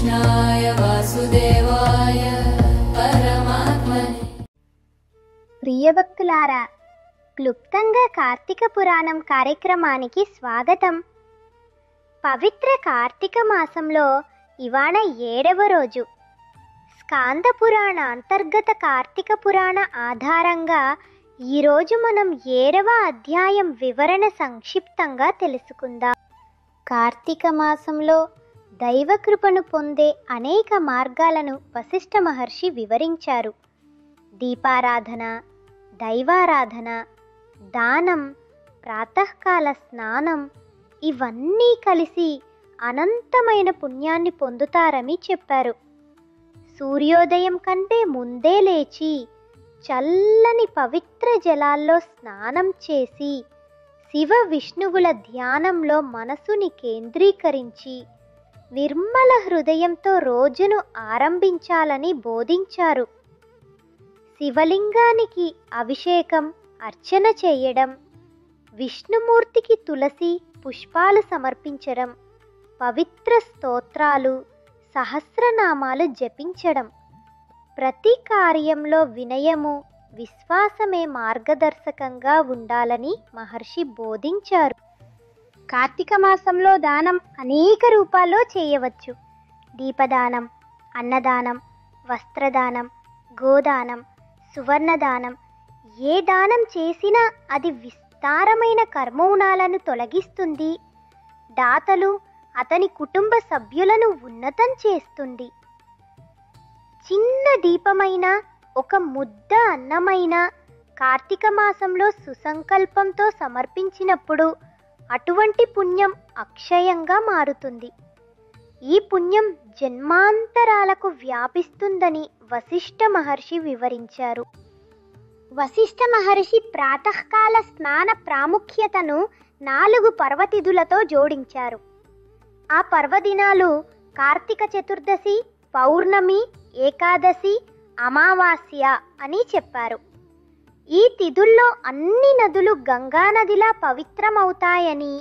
कृष्णाय वासुदेवाय परमात्मने। ప్రియభక్తులారా, క్లుప్తంగా కార్తీక పురాణం కార్యక్రమానికి స్వాగతం. పవిత్ర కార్తీక మాసంలో ఇవాళ 7వ రోజు. స్కాంద పురాణ అంతర్గత కార్తీక పురాణ ఆధారంగా ఈరోజు మనం 7వ అధ్యాయం వివరణ సంక్షిప్తంగా తెలుసుకుందాం. కార్తీక మాసంలో దైవకృపను పొందే అనేక మార్గాలను వశిష్ఠ మహర్షి వివరించారు. దీపారాధన, దైవారాధన, దానం, ప్రాతకాల స్నానం ఇవన్నీ కలిసి అనంతమైన పుణ్యాన్ని పొందుతారని చెప్పారు. సూర్యోదయం కంటే ముందే లేచి చల్లని పవిత్ర జలాల్లో స్నానం చేసి శివ విష్ణువుల ధ్యానంలో మనసుని కేంద్రీకరించి నిర్మల హృదయంతో రోజును ఆరంభించాలని బోధించారు. శివలింగానికి అభిషేకం, అర్చన చేయడం, విష్ణుమూర్తికి తులసి పుష్పాలు సమర్పించడం, పవిత్ర స్తోత్రాలు, సహస్రనామాలు జపించడం, ప్రతి కార్యంలో వినయము, విశ్వాసమే మార్గదర్శకంగా ఉండాలని మహర్షి బోధించారు. కార్తీక మాసంలో దానం అనేక రూపాల్లో చేయవచ్చు. దీపదానం, అన్నదానం, వస్త్రదానం, గోదానం, సువర్ణదానం. ఏ దానం చేసినా అది విస్తారమైన కర్మౌణాలను తొలగిస్తుంది. దాతలు అతని కుటుంబ సభ్యులను ఉన్నతం చేస్తుంది. చిన్న దీపమైన, ఒక ముద్ద అన్నమైన కార్తీక మాసంలో సుసంకల్పంతో సమర్పించినప్పుడు అటువంటి పుణ్యం అక్షయంగా మారుతుంది. ఈ పుణ్యం జన్మాంతరాలకు వ్యాపిస్తుందని వశిష్ఠ మహర్షి వివరించారు. వశిష్ఠ మహర్షి ప్రాతకాల స్నాన ప్రాముఖ్యతను 4 పర్వతిథులతో జోడించారు. ఆ పర్వదినాలు కార్తీక చతుర్దశి, పౌర్ణమి, ఏకాదశి, అమావాస్య అని చెప్పారు. ఈ తిథుల్లో అన్ని నదులు గంగానదిలా పవిత్రమవుతాయని,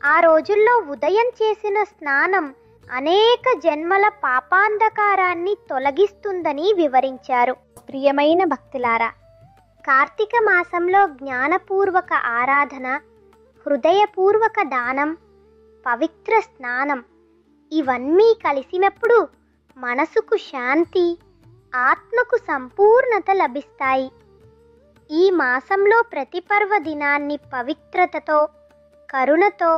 ఆ రోజుల్లో ఉదయం చేసిన స్నానం అనేక జన్మల పాపాంధకారాన్ని తొలగిస్తుందని వివరించారు. ప్రియమైన భక్తులారా, కార్తీక మాసంలో జ్ఞానపూర్వక ఆరాధన, హృదయపూర్వక దానం, పవిత్ర స్నానం ఇవన్నీ కలిసినప్పుడు మనసుకు శాంతి, ఆత్మకు సంపూర్ణత లభిస్తాయి. ఈ మాసంలో ప్రతి పర్వదినాన్ని పవిత్రతతో, కరుణతో,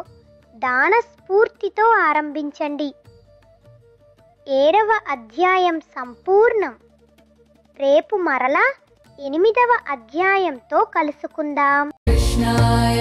దాన స్ఫూర్తితో ఆరంభించండి. 7వ అధ్యాయం సంపూర్ణం. రేపు మరలా 8వ అధ్యాయంతో కలుసుకుందాం. कृष्णाय